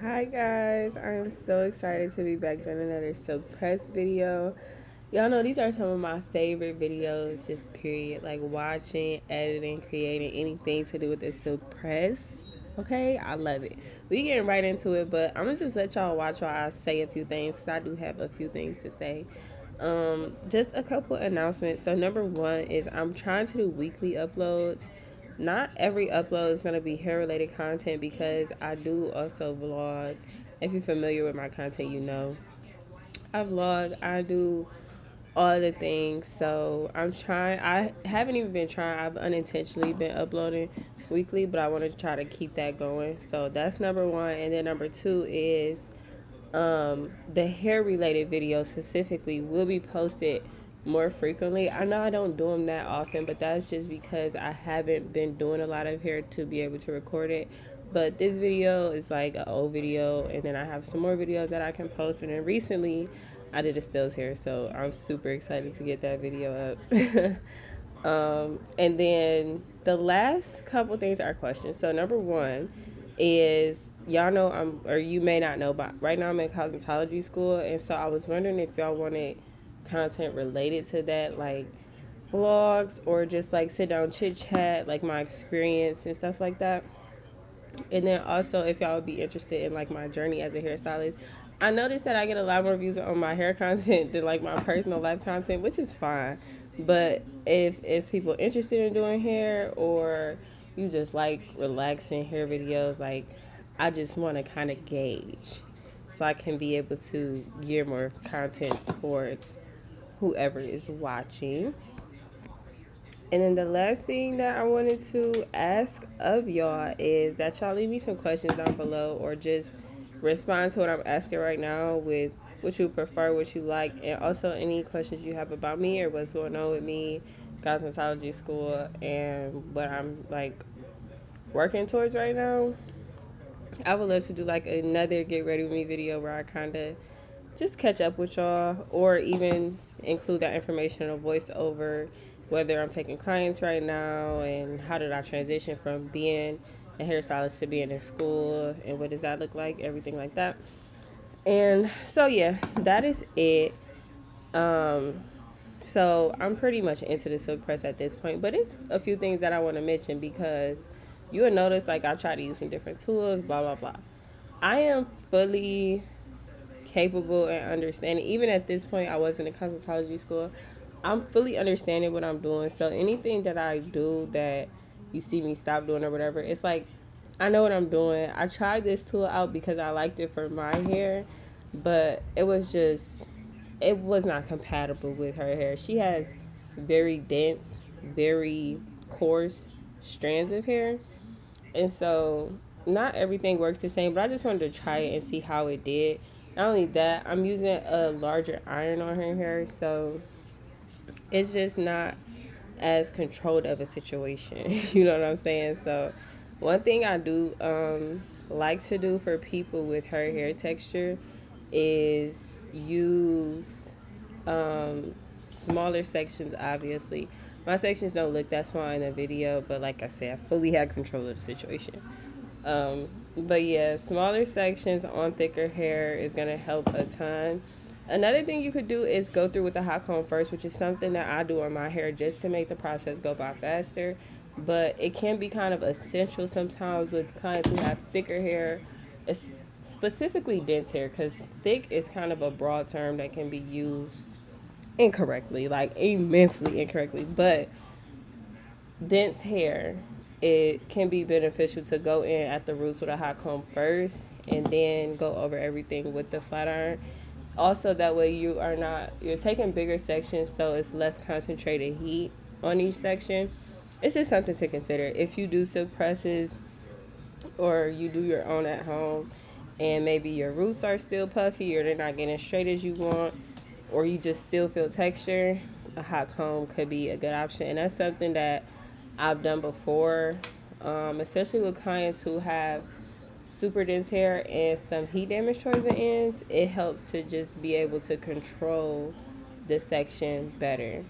Hi guys, I am so excited to be back doing another silk press video. Y'all know these are some of my favorite videos, just period. Like watching, editing, creating anything to do with the silk press. Okay, I love it. We getting right into it, but I'm gonna just let y'all watch while I say a few things. 'Cause I do have a few things to say. Just a couple announcements. So number one is I'm trying to do weekly uploads. Not every upload is going to be hair related content because I do also vlog. If you're familiar with my content, you know I vlog, I do all the things. So I'm trying, I haven't even been trying, I've unintentionally been uploading weekly, but I want to try to keep that going. So that's number one. And then number two is the hair related videos specifically will be posted more frequently. I know I don't do them that often, but that's just because I haven't been doing a lot of hair to be able to record it. But this video is like an old video, and then I have some more videos that I can post. And then recently, I did a stills hair, so I'm super excited to get that video up. And then the last couple things are questions. So number one is y'all know or you may not know, but right now I'm in cosmetology school, and so I was wondering if y'all wanted content related to that, like vlogs or just like sit down chit chat, like my experience and stuff like that. And then also if y'all would be interested in like my journey as a hairstylist. I noticed that I get a lot more views on my hair content than like my personal life content, which is fine. But if it's people interested in doing hair, or you just like relaxing hair videos, like I just want to kind of gauge so I can be able to gear more content towards whoever is watching. And then the last thing that I wanted to ask of y'all is that y'all leave me some questions down below, or just respond to what I'm asking right now with what you prefer, what you like, and also any questions you have about me or what's going on with me, cosmetology school, and what I'm like working towards right now. I would love to do like another get ready with me video where I kind of just catch up with y'all, or even include that information in a voiceover, whether I'm taking clients right now and how did I transition from being a hairstylist to being in school, and what does that look like, everything like that. And so yeah, that is it. So I'm pretty much into the silk press at this point, but it's a few things that I want to mention because you will notice like I try to use some different tools, blah blah blah. I am fully capable and understanding. Even at this point, I was in a cosmetology school. I'm fully understanding what I'm doing. So anything that I do that you see me stop doing or whatever, it's like I know what I'm doing. I tried this tool out because I liked it for my hair, but it was not compatible with her hair. She has very dense, very coarse strands of hair. And so not everything works the same, but I just wanted to try it and see how it did. Not only that, I'm using a larger iron on her hair, so it's just not as controlled of a situation. You know what I'm saying? So one thing I do like to do for people with her hair texture is use smaller sections. Obviously my sections don't look that small in the video, but like I said, I fully had control of the situation. um, but yeah, smaller sections on thicker hair is gonna help a ton. Another thing you could do is go through with the hot comb first, which is something that I do on my hair just to make the process go by faster. But it can be kind of essential sometimes with clients who have thicker hair, specifically dense hair, because thick is kind of a broad term that can be used incorrectly, like immensely incorrectly. But dense hair, it can be beneficial to go in at the roots with a hot comb first and then go over everything with the flat iron. Also, that way you're taking bigger sections, so it's less concentrated heat on each section. It's just something to consider if you do silk presses or you do your own at home, and maybe your roots are still puffy or they're not getting as straight as you want, or you just still feel texture. A hot comb could be a good option, and that's something that I've done before, especially with clients who have super dense hair and some heat damage towards the ends. It helps to just be able to control the section better.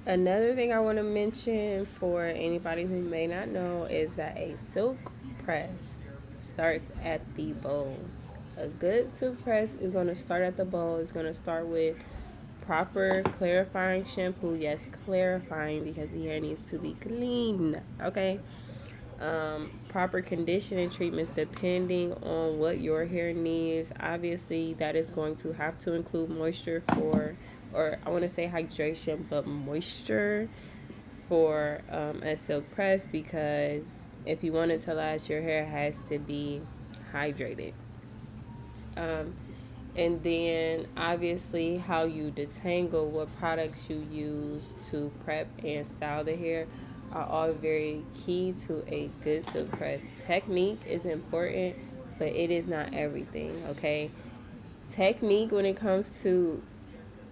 Another thing I want to mention for anybody who may not know is that a silk press starts at the bowl. A good silk press is going to start at the bowl. It's going to start with proper clarifying shampoo. Yes, clarifying because the hair needs to be clean. Okay. Proper conditioning treatments depending on what your hair needs. Obviously, that is going to have to include moisture for, or I want to say hydration, but moisture for a silk press because if you want it to last, your hair has to be hydrated. Um, and then obviously how you detangle, what products you use to prep and style the hair are all very key to a good silk press. Technique is important, but it is not everything. Okay, technique when it comes to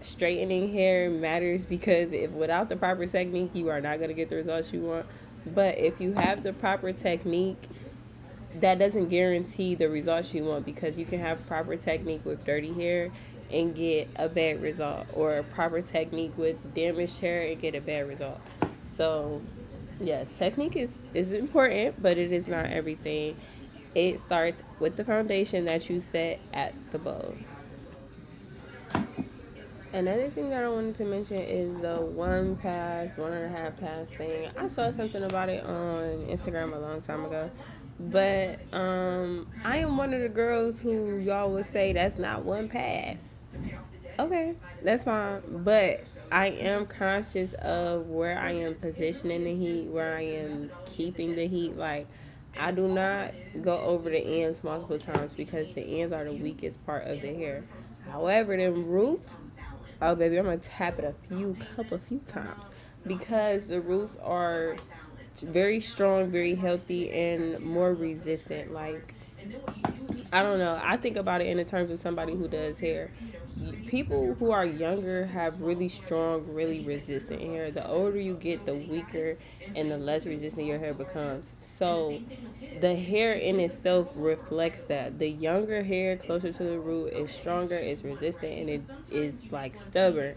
straightening hair matters because if without the proper technique you are not going to get the results you want. But if you have the proper technique, that doesn't guarantee the results you want because you can have proper technique with dirty hair and get a bad result, or proper technique with damaged hair and get a bad result. So yes, technique is important, but it is not everything. It starts with the foundation that you set at the bow. Another thing that I wanted to mention is the 1 pass, 1.5 pass thing. I saw something about it on Instagram a long time ago. But I am one of the girls who y'all would say that's not 1 pass. Okay, that's fine. But I am conscious of where I am positioning the heat, where I am keeping the heat. Like, I do not go over the ends multiple times because the ends are the weakest part of the hair. However, them roots, oh baby, I'm gonna tap it a few times because the roots are very strong, very healthy, and more resistant. Like, I don't know. I think about it in the terms of somebody who does hair. People who are younger have really strong, really resistant hair. The older you get, the weaker and the less resistant your hair becomes. So, the hair in itself reflects that. The younger hair closer to the root is stronger, is resistant, and it is like stubborn.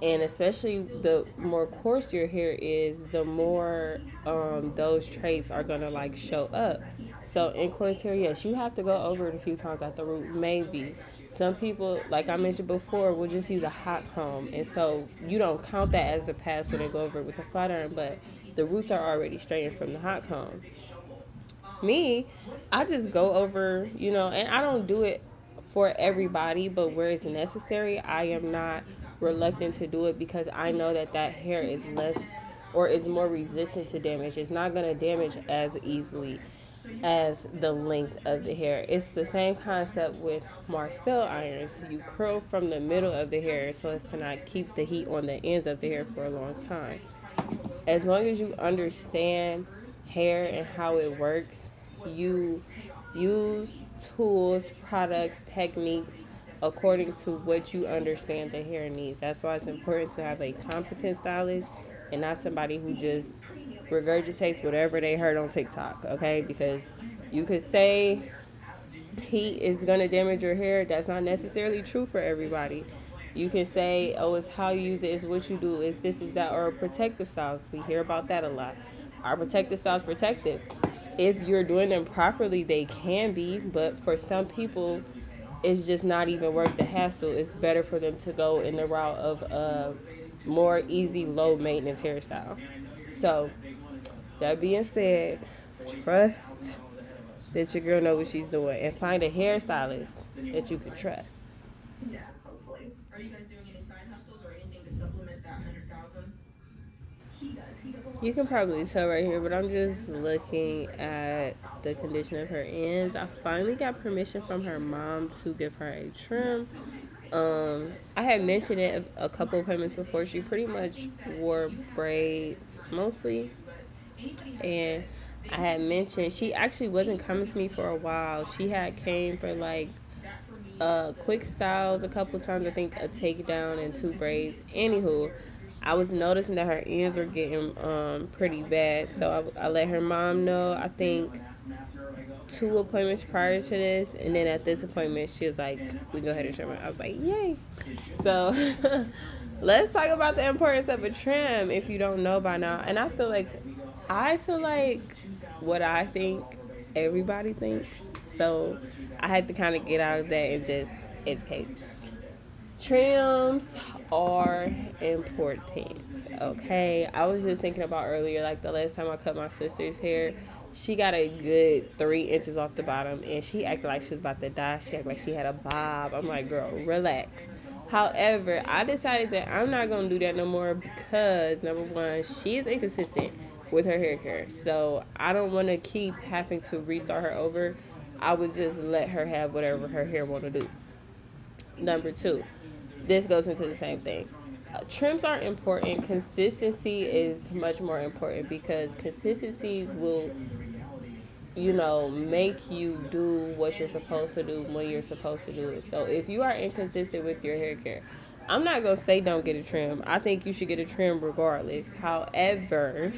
And especially the more coarse your hair is, the more those traits are gonna like show up. So in coarse hair, yes, you have to go over it a few times at the root. Maybe some people, like I mentioned before, will just use a hot comb, and so you don't count that as a pass when they go over it with a flat iron. But the roots are already straightened from the hot comb. Me, I just go over, and I don't do it for everybody, but where it's necessary, I am not reluctant to do it because I know that that hair is less or is more resistant to damage. It's not going to damage as easily as the length of the hair. It's the same concept with Marcel irons. You curl from the middle of the hair so as to not keep the heat on the ends of the hair for a long time. As long as you understand hair and how it works, you use tools, products, techniques according to what you understand the hair needs. That's why it's important to have a competent stylist and not somebody who just regurgitates whatever they heard on TikTok, okay? Because you could say heat is going to damage your hair. That's not necessarily true for everybody. You can say, oh, it's how you use it, it's what you do, it's this, is that, or protective styles. We hear about that a lot. Are protective styles protective? If you're doing them properly, they can be, but for some people, it's just not even worth the hassle. It's better for them to go in the route of a more easy, low maintenance hairstyle. So, that being said, trust that your girl know what she's doing and find a hairstylist that you can trust. You can probably tell right here, but I'm just looking at the condition of her ends. I finally got permission from her mom to give her a trim. I had mentioned it a couple of appointments before. She pretty much wore braids mostly, and I had mentioned she actually wasn't coming to me for a while. She had came for like quick styles a couple times. I think a takedown and 2 braids. Anywho, I was noticing that her ends were getting pretty bad, so I let her mom know. I think 2 appointments prior to this, and then at this appointment, she was like, "We can go ahead and trim it." I was like, "Yay!" So let's talk about the importance of a trim if you don't know by now. And I feel like what I think. everybody thinks. So I had to kind of get out of that and just educate. Trims are important. Okay, I was just thinking about earlier, like the last time I cut my sister's hair, she got a good 3 inches off the bottom, and she acted like she was about to die. She acted like she had a bob. I'm like, girl, relax. However, I decided that I'm not gonna do that no more because number one, she is inconsistent with her hair care, so I don't want to keep having to restart her over. I would just let her have whatever her hair want to do. Number two, this goes into the same thing. Trims are important. Consistency is much more important because consistency will, make you do what you're supposed to do when you're supposed to do it. So if you are inconsistent with your hair care, I'm not going to say don't get a trim. I think you should get a trim regardless. However,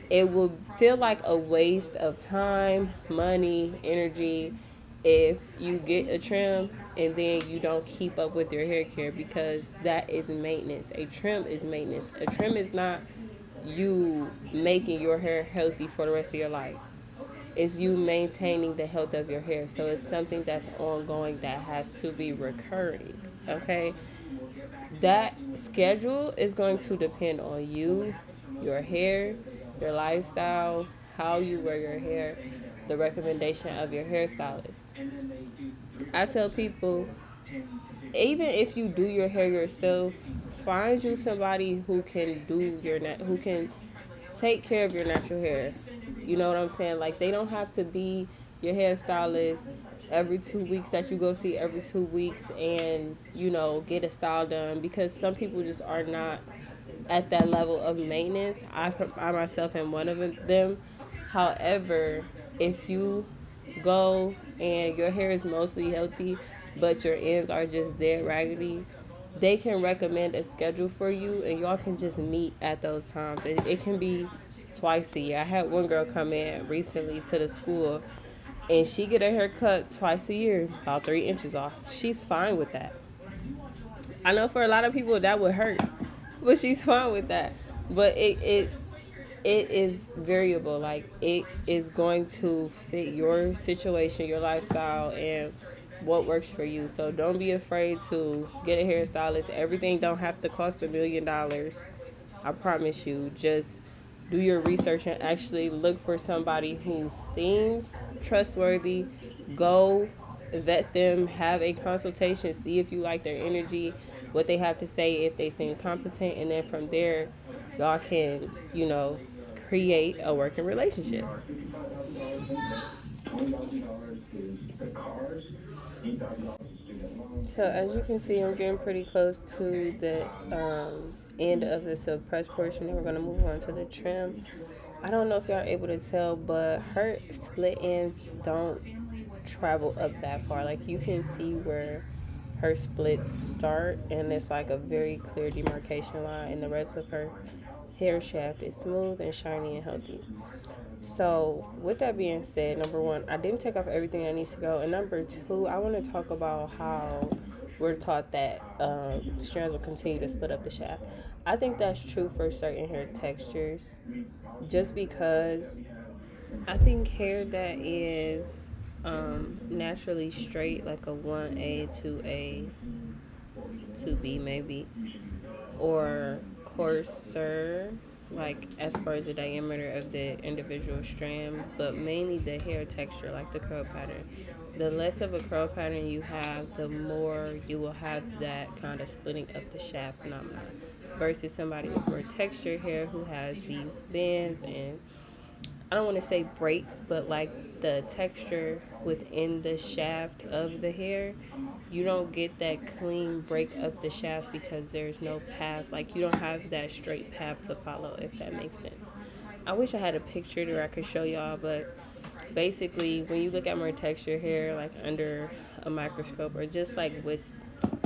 it will feel like a waste of time, money, energy if you get a trim and then you don't keep up with your hair care because that is maintenance. A trim is maintenance. A trim is not you making your hair healthy for the rest of your life. It's you maintaining the health of your hair. So it's something that's ongoing that has to be recurring. Okay? That schedule is going to depend on you, your hair, your lifestyle, how you wear your hair, the recommendation of your hairstylist. I tell people, even if you do your hair yourself, find you somebody who can who can take care of your natural hair. You know what I'm saying? Like they don't have to be your hairstylist every 2 weeks that you go see every 2 weeks and get a style done because some people just are not at that level of maintenance. I myself am one of them. However, if you go and your hair is mostly healthy, but your ends are just dead raggedy, they can recommend a schedule for you and y'all can just meet at those times. It can be twice a year. I had one girl come in recently to the school and she get her hair cut twice a year, about 3 inches off. She's fine with that. I know for a lot of people that would hurt, but she's fine with that. But it is variable. Like it is going to fit your situation, your lifestyle, and what works for you. So don't be afraid to get a hairstylist. Everything don't have to cost $1 million. I promise you. Just do your research and actually look for somebody who seems trustworthy. Go vet them, have a consultation, see if you like their energy, what they have to say, if they seem competent, and then from there, y'all can, create a working relationship. So as you can see, I'm getting pretty close to the end of the silk press portion, and we're gonna move on to the trim. I don't know if y'all are able to tell, but her split ends don't travel up that far. Like you can see where her splits start, and it's like a very clear demarcation line, and the rest of her hair shaft is smooth and shiny and healthy. So, with that being said, number one, I didn't take off everything that needs to go. And number two, I want to talk about how we're taught that strands will continue to split up the shaft. I think that's true for certain hair textures, just because I think hair that is naturally straight, like a 1A, 2A, 2B maybe, or coarser, like as far as the diameter of the individual strand, but mainly the hair texture, like the curl pattern. The less of a curl pattern you have, the more you will have that kind of splitting up the shaft phenomenon. Versus somebody with more textured hair who has these bends and I don't want to say breaks, but like the texture within the shaft of the hair, you don't get that clean break up the shaft because there's no path. Like you don't have that straight path to follow, if that makes sense. I wish I had a picture that I could show y'all, but basically, when you look at more texture hair, like under a microscope or just like with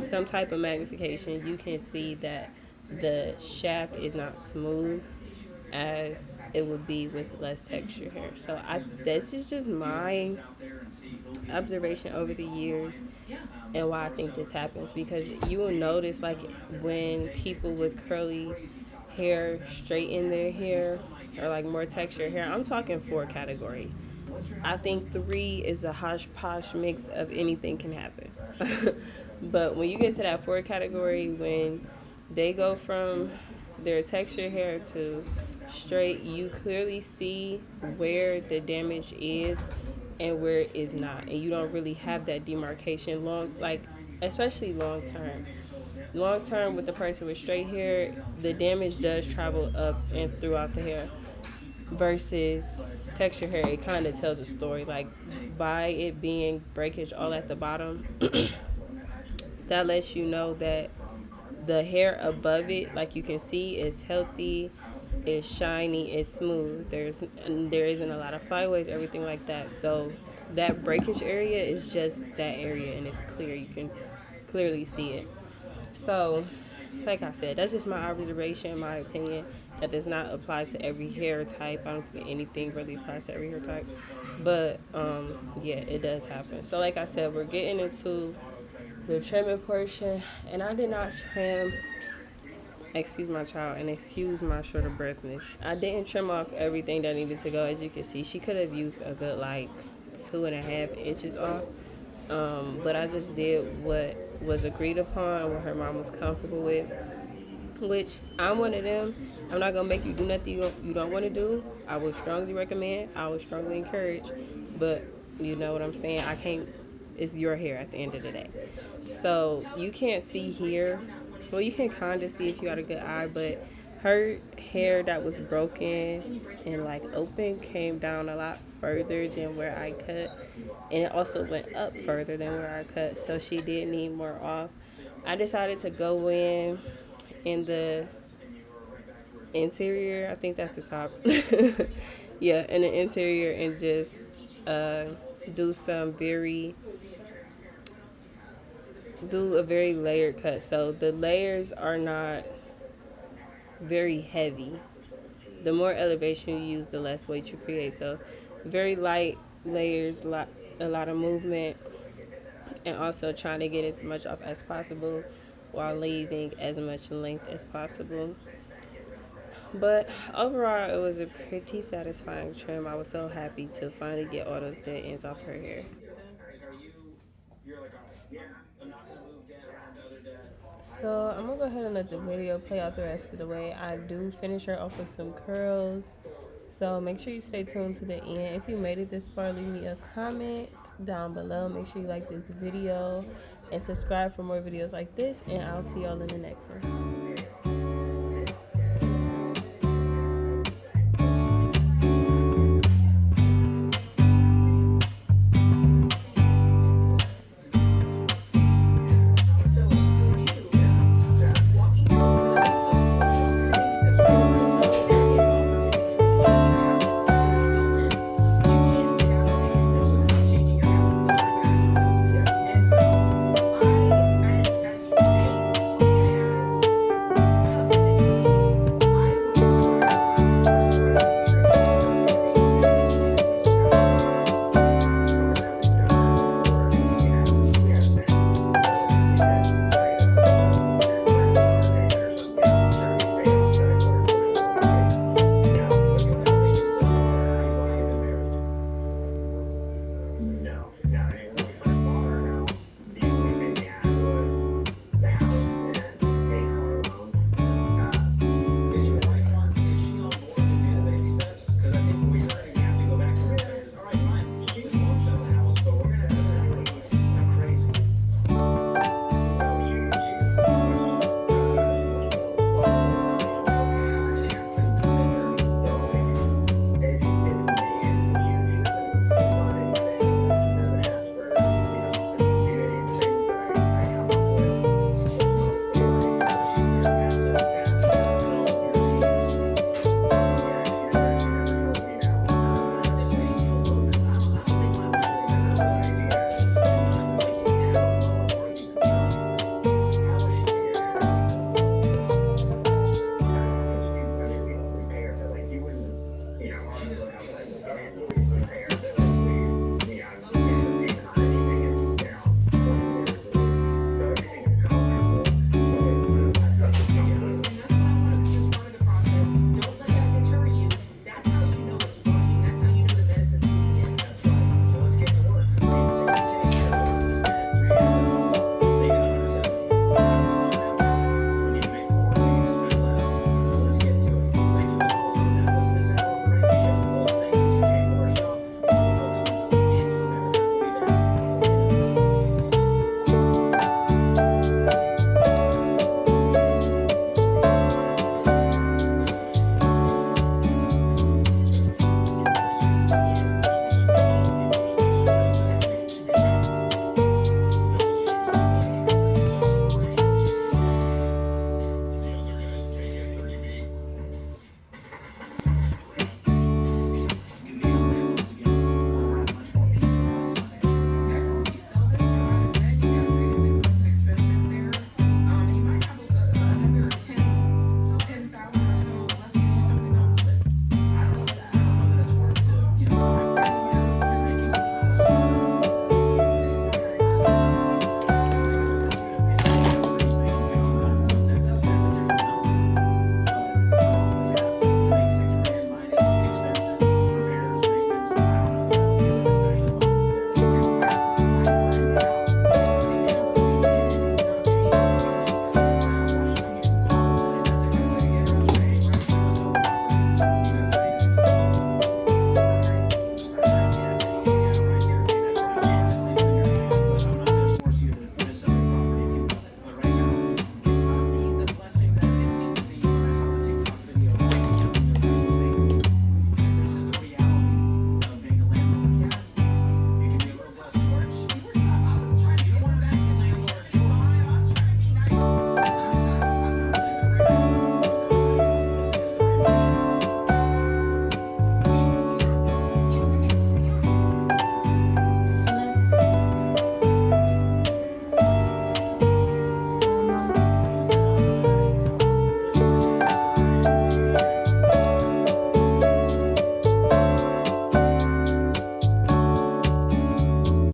some type of magnification, you can see that the shaft is not smooth as it would be with less texture hair. So this is just my observation over the years and why I think this happens because you will notice like when people with curly hair straighten their hair or like more texture hair, I'm talking 4 category. I think 3 is a hodgepodge mix of anything can happen. But when you get to that 4 category, when they go from their texture hair to straight, you clearly see where the damage is and where it is not. And you don't really have that demarcation long, like, especially long term. Long term with the person with straight hair, the damage does travel up and throughout the hair versus texture hair. It kind of tells a story, like by it being breakage all at the bottom, that lets you know that the hair above it, like you can see, is healthy, is shiny, is smooth. There isn't a lot of flyaways, everything like that. So that breakage area is just that area, and it's clear. You can clearly see it. So, like I said, that's just my observation, my opinion. That does not apply to every hair type. I don't think anything really applies to every hair type. But yeah, it does happen. So, like I said, we're getting into the trimming portion, and I did not trim. Excuse my child and excuse my short of breathness. I didn't trim off everything that needed to go. As you can see, she could have used a good like 2.5 inches off. But I just did what was agreed upon, what her mom was comfortable with, which I'm one of them. I'm not gonna make you do nothing you don't want to do. I would strongly recommend. I would strongly encourage, but you know what I'm saying. I can't. It's your hair at the end of the day, so you can't see here. Well, you can kind of see if you got a good eye, but her hair that was broken and like open came down a lot further than where I cut, and it also went up further than where I cut. So she did need more off. I decided to go in the interior. I think that's the top. Yeah, in the interior and just uh, do some very do a very layered cut. So the layers are not very heavy. The more elevation you use, the less weight you create. So very light layers, a lot of movement, and also trying to get as much off as possible while leaving as much length as possible. But overall, it was a pretty satisfying trim. I was so happy to finally get all those dead ends off her hair. So I'm gonna go ahead and let the video play out the rest of the way. I do finish her off with some curls. So make sure you stay tuned to the end. If you made it this far, leave me a comment down below. Make sure you like this video and subscribe for more videos like this. And I'll see y'all in the next one.